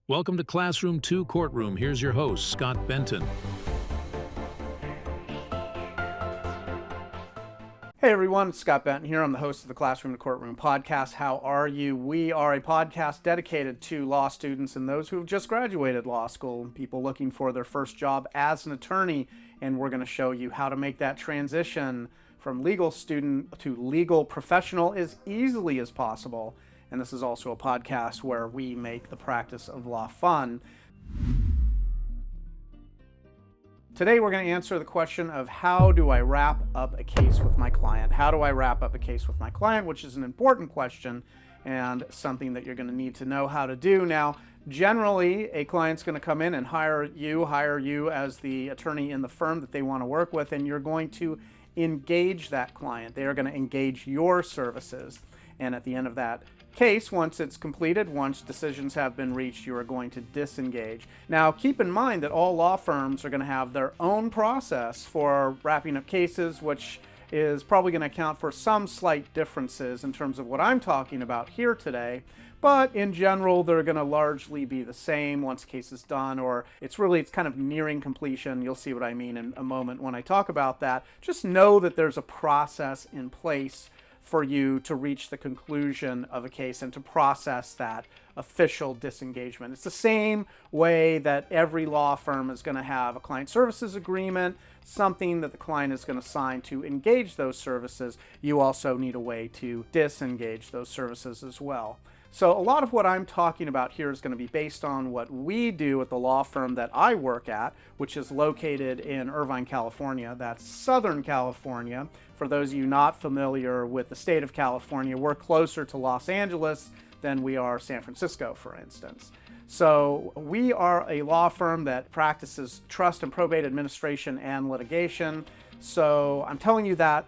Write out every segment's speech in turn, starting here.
Welcome to Classroom 2 Courtroom. Here's your host, Scott Benton. Hey everyone, it's Scott Benton here. I'm the host of the Classroom 2 Courtroom podcast. How are you? We are a podcast dedicated to law students and those who have just graduated law school, people looking for their first job as an attorney, and we're going to show you how to make that transition from legal student to legal professional as easily as possible. And this is also a podcast where we make the practice of law fun. Today we're going to answer the question of how do I wrap up a case with my client? How do I wrap up a case with my client, which is an important question and something that you're going to need to know how to do. Now, generally, a client's going to come in and hire you as the attorney in the firm that they want to work with, and you're going to engage that client. They are going to engage your services. And at the end of that case, once it's completed, once decisions have been reached, you are going to disengage. Now, keep in mind that all law firms are going to have their own process for wrapping up cases, which is probably going to account for some slight differences in terms of what I'm talking about here today. But in general, they're going to largely be the same once a case is done, or it's kind of nearing completion. You'll see what I mean in a moment when I talk about that. Just know that there's a process in place for you to reach the conclusion of a case and to process that official disengagement. It's the same way that every law firm is going to have a client services agreement, something that the client is going to sign to engage those services. You also need a way to disengage those services as well. So a lot of what I'm talking about here is going to be based on what we do at the law firm that I work at, which is located in Irvine, California. That's Southern California. For those of you not familiar with the state of California, we're closer to Los Angeles than we are San Francisco, for instance. So we are a law firm that practices trust and probate administration and litigation. So I'm telling you that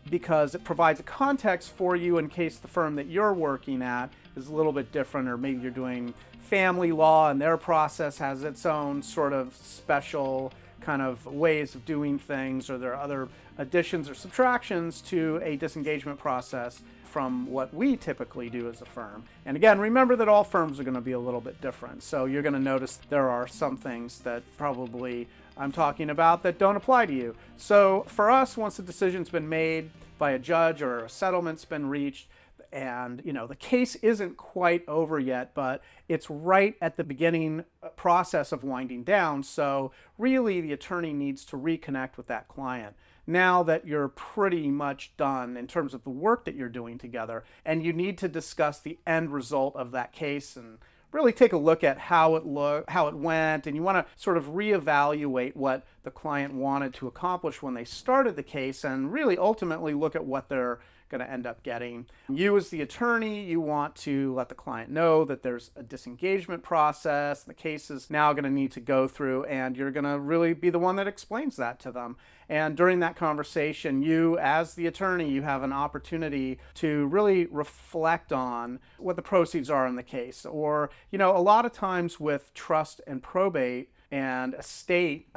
because it provides a context for you in case the firm that you're working at is a little bit different, or maybe you're doing family law and their process has its own sort of special kind of ways of doing things, or there are other additions or subtractions to a disengagement process from what we typically do as a firm. And again, remember that all firms are going to be a little bit different. So you're going to notice there are some things that probably I'm talking about that don't apply to you. So for us, once the decision's been made by a judge or a settlement's been reached, and the case isn't quite over yet, but it's right at the beginning process of winding down. So really the attorney needs to reconnect with that client now that you're pretty much done in terms of the work that you're doing together, and you need to discuss the end result of that case and really take a look at how it went, and you want to sort of reevaluate what the client wanted to accomplish when they started the case, and really ultimately look at what they're going to end up getting. You as the attorney, you want to let the client know that there's a disengagement process, the case is now going to need to go through, and you're going to really be the one that explains that to them. And during that conversation, you as the attorney, you have an opportunity to really reflect on what the proceeds are in the case. Or, a lot of times with trust and probate and estate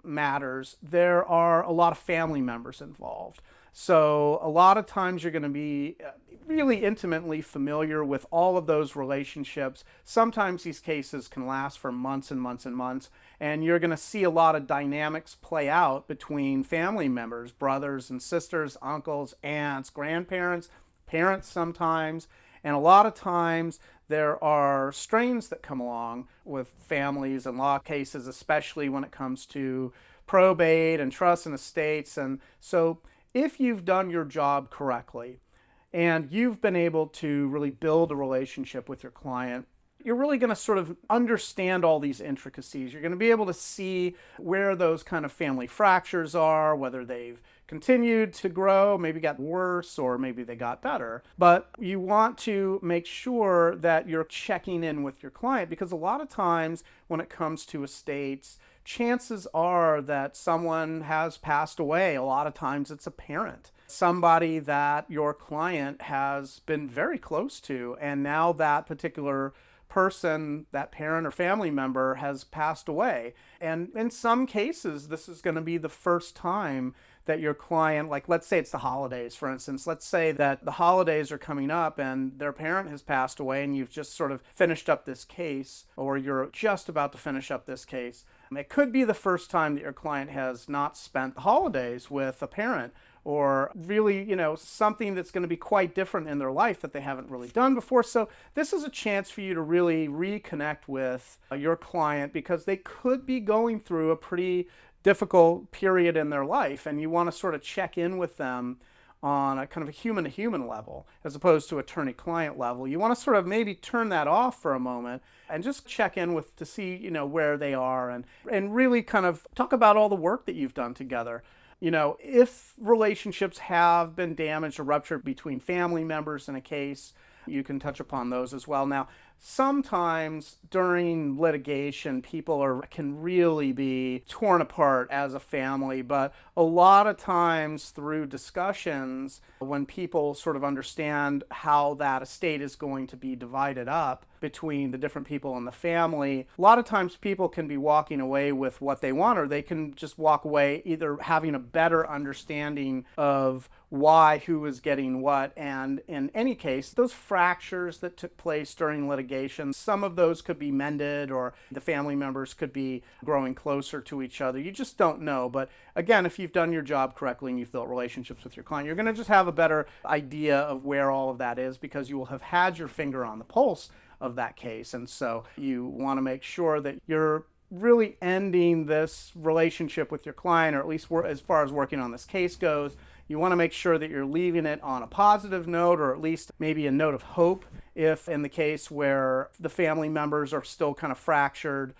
matters, there are a lot of family members involved. So a lot of times you're going to be really intimately familiar with all of those relationships. Sometimes these cases can last for months and months and months, and you're going to see a lot of dynamics play out between family members, brothers and sisters, uncles, aunts, grandparents, parents sometimes. And a lot of times there are strains that come along with families and law cases, especially when it comes to probate and trust and estates. And so if you've done your job correctly and you've been able to really build a relationship with your client, you're really going to sort of understand all these intricacies. You're going to be able to see where those kind of family fractures are, whether they've continued to grow, maybe got worse, or maybe they got better. But you want to make sure that you're checking in with your client, because a lot of times when it comes to estates, chances are that someone has passed away. A lot of times it's a parent, somebody that your client has been very close to, and now that particular person, that parent or family member, has passed away. And in some cases, this is going to be the first time that your client, like let's say it's the holidays, for instance. Let's say that the holidays are coming up and their parent has passed away and you've just sort of finished up this case, or you're just about to finish up this case. It could be the first time that your client has not spent the holidays with a parent, or really, something that's going to be quite different in their life that they haven't really done before. So this is a chance for you to really reconnect with your client, because they could be going through a pretty difficult period in their life, and you want to sort of check in with them on a kind of a human-to-human level as opposed to attorney-client level. You want to sort of maybe turn that off for a moment and just check in with to see where they are, and really kind of talk about all the work that you've done together. If relationships have been damaged or ruptured between family members in a case, you can touch upon those as well. Now, sometimes during litigation, people can really be torn apart as a family, but a lot of times through discussions, when people sort of understand how that estate is going to be divided up between the different people in the family, a lot of times people can be walking away with what they want, or they can just walk away either having a better understanding of why, who is getting what. And in any case, those fractures that took place during litigation, some of those could be mended, or the family members could be growing closer to each other. You just don't know. But again, if you've done your job correctly and you've built relationships with your client, you're going to just have a better idea of where all of that is, because you will have had your finger on the pulse of that case. And so you want to make sure that you're really ending this relationship with your client, or at least as far as working on this case goes. You want to make sure that you're leaving it on a positive note, or at least maybe a note of hope if in the case where the family members are still kind of fractured.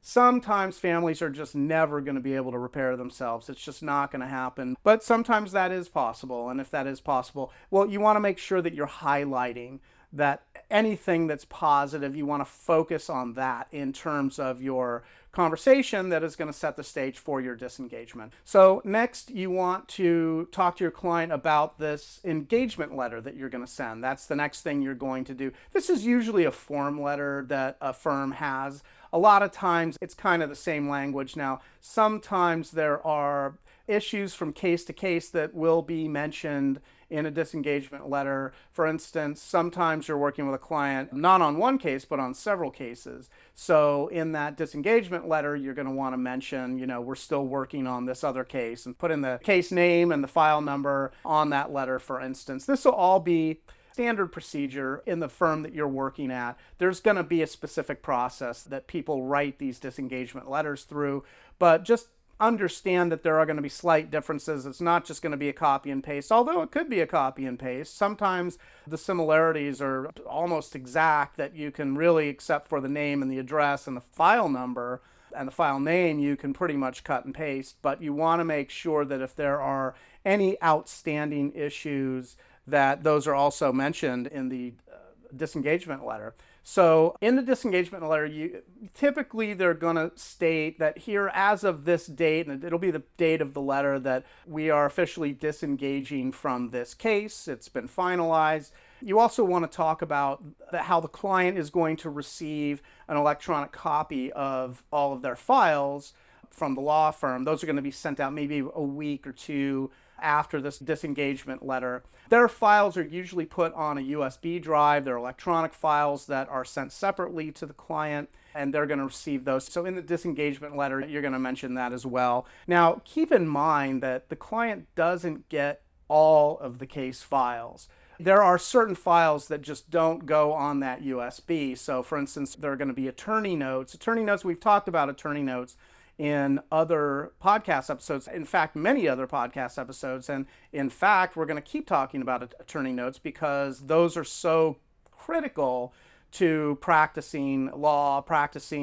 Sometimes families are just never going to be able to repair themselves. It's just not going to happen. But sometimes that is possible. And if that is possible, well, you want to make sure that you're highlighting that anything that's positive, you want to focus on that in terms of your conversation that is going to set the stage for your disengagement. So next, you want to talk to your client about this engagement letter that you're going to send. That's the next thing you're going to do. This is usually a form letter that a firm has. A lot of times it's kind of the same language. Now, sometimes there are issues from case to case that will be mentioned in a disengagement letter. For instance, sometimes you're working with a client not on one case, but on several cases. So in that disengagement letter, you're going to want to mention, we're still working on this other case, and put in the case name and the file number on that letter, for instance. This will all be standard procedure in the firm that you're working at. There's going to be a specific process that people write these disengagement letters through, but just understand that there are going to be slight differences. It's not just going to be a copy and paste, although it could be a copy and paste. Sometimes the similarities are almost exact, that you can really, except for the name and the address and the file number and the file name, you can pretty much cut and paste. But you want to make sure that if there are any outstanding issues, that those are also mentioned in the disengagement letter. So in the disengagement letter, typically they're going to state that here, as of this date, and it'll be the date of the letter, that we are officially disengaging from this case. It's been finalized. You also want to talk about how the client is going to receive an electronic copy of all of their files from the law firm. Those are going to be sent out maybe a week or two after this disengagement letter. Their files are usually put on a USB drive. They're electronic files that are sent separately to the client, and they're going to receive those. So in the disengagement letter, you're going to mention that as well. Now, keep in mind that the client doesn't get all of the case files. There are certain files that just don't go on that USB. So for instance, there are going to be attorney notes. Attorney notes, we've talked about attorney notes in other podcast episodes, in fact, many other podcast episodes. And in fact, we're going to keep talking about attorney notes because those are so critical to practicing law,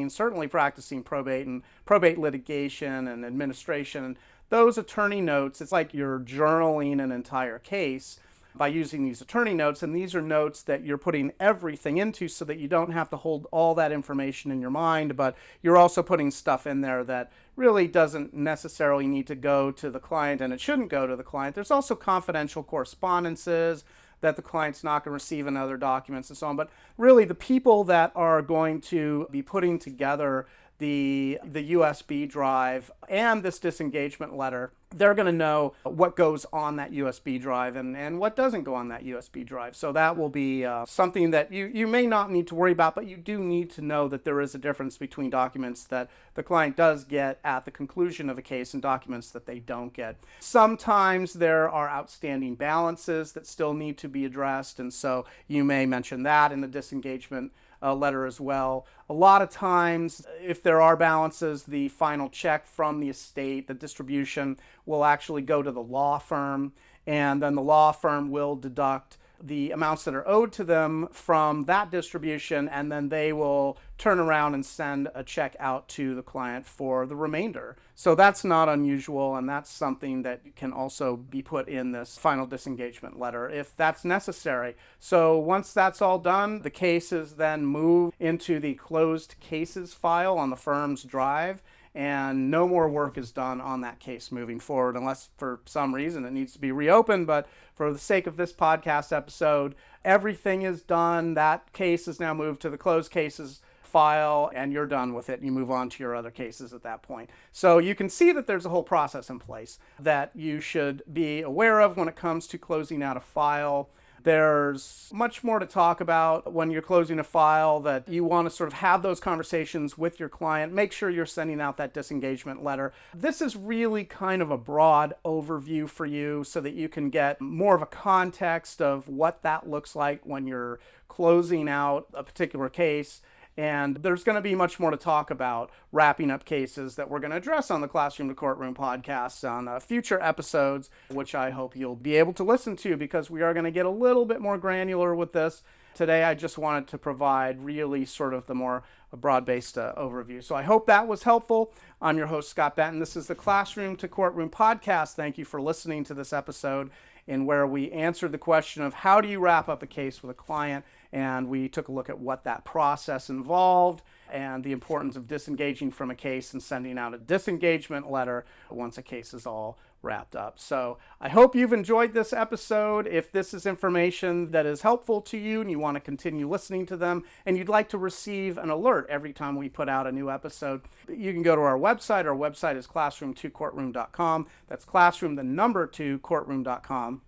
certainly practicing probate and probate litigation and administration. Those attorney notes, it's like you're journaling an entire case by using these attorney notes, and these are notes that you're putting everything into so that you don't have to hold all that information in your mind, but you're also putting stuff in there that really doesn't necessarily need to go to the client, and it shouldn't go to the client. There's also confidential correspondences that the client's not going to receive another documents and so on. But really, the people that are going to be putting together the USB drive and this disengagement letter, they're going to know what goes on that USB drive and what doesn't go on that USB drive. So that will be something that you may not need to worry about, but you do need to know that there is a difference between documents that the client does get at the conclusion of a case and documents that they don't get. Sometimes there are outstanding balances that still need to be addressed, and so you may mention that in the disengagement letter as well. A lot of times, if there are balances, the final check from the estate, the distribution, will actually go to the law firm, and then the law firm will deduct the amounts that are owed to them from that distribution, and then they will turn around and send a check out to the client for the remainder. So that's not unusual, and that's something that can also be put in this final disengagement letter if that's necessary. So once that's all done, the case is then moved into the closed cases file on the firm's drive, and no more work is done on that case moving forward unless for some reason it needs to be reopened. But for the sake of this podcast episode, everything is done. That case is now moved to the closed cases file, and you're done with it, and you move on to your other cases at that point. So you can see that there's a whole process in place that you should be aware of when it comes to closing out a file. There's much more to talk about when you're closing a file, that you want to sort of have those conversations with your client. Make sure you're sending out that disengagement letter. This is really kind of a broad overview for you so that you can get more of a context of what that looks like when you're closing out a particular case. And there's going to be much more to talk about wrapping up cases that we're going to address on the Classroom to Courtroom podcast on future episodes, which I hope you'll be able to listen to, because we are going to get a little bit more granular with this. Today, I just wanted to provide really sort of the more broad-based overview. So I hope that was helpful. I'm your host, Scott Benton. This is the Classroom to Courtroom podcast. Thank you for listening to this episode in where we answered the question of how do you wrap up a case with a client, and we took a look at what that process involved and the importance of disengaging from a case and sending out a disengagement letter once a case is all wrapped up. So I hope you've enjoyed this episode. If this is information that is helpful to you and you want to continue listening to them and you'd like to receive an alert every time we put out a new episode, you can go to our website. Our website is classroom2courtroom.com. That's classroom, the number 2, courtroom.com.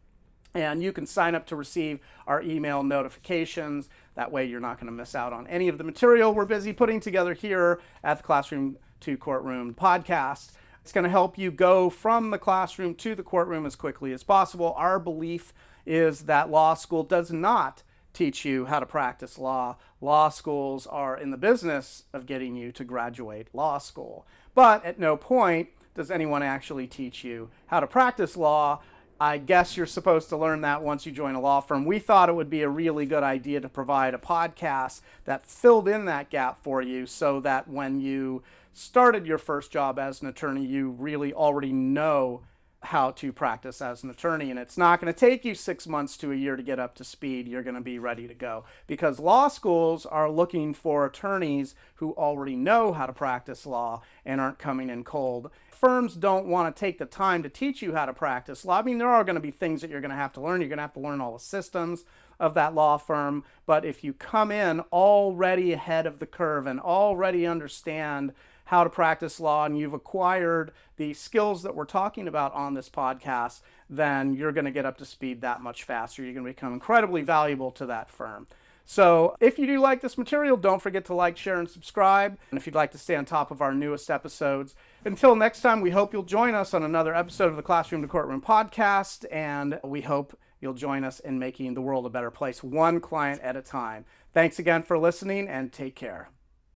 And you can sign up to receive our email notifications. That way you're not going to miss out on any of the material we're busy putting together here at the Classroom to Courtroom podcast. It's going to help you go from the classroom to the courtroom as quickly as possible. Our belief is that law school does not teach you how to practice law. Law schools are in the business of getting you to graduate law school. But at no point does anyone actually teach you how to practice law. I guess you're supposed to learn that once you join a law firm. We thought it would be a really good idea to provide a podcast that filled in that gap for you so that when you started your first job as an attorney, you really already know how to practice as an attorney. And it's not going to take you 6 months to a year to get up to speed. You're going to be ready to go, because law schools are looking for attorneys who already know how to practice law and aren't coming in cold. Firms don't want to take the time to teach you how to practice law. I mean, there are going to be things that you're going to have to learn. You're going to have to learn all the systems of that law firm. But if you come in already ahead of the curve and already understand how to practice law, and you've acquired the skills that we're talking about on this podcast, then you're going to get up to speed that much faster. You're going to become incredibly valuable to that firm. So if you do like this material, don't forget to like, share, and subscribe. And if you'd like to stay on top of our newest episodes. Until next time, we hope you'll join us on another episode of the Classroom to Courtroom podcast, and we hope you'll join us in making the world a better place, one client at a time. Thanks again for listening, and take care.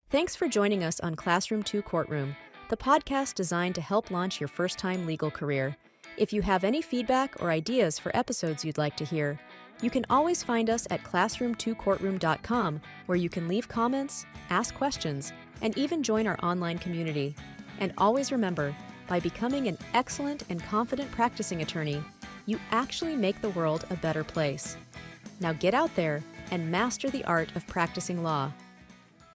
Thanks for joining us on Classroom to Courtroom, the podcast designed to help launch your first-time legal career. If you have any feedback or ideas for episodes you'd like to hear, you can always find us at classroom2courtroom.com, where you can leave comments, ask questions, and even join our online community. And always remember, by becoming an excellent and confident practicing attorney, you actually make the world a better place. Now get out there and master the art of practicing law.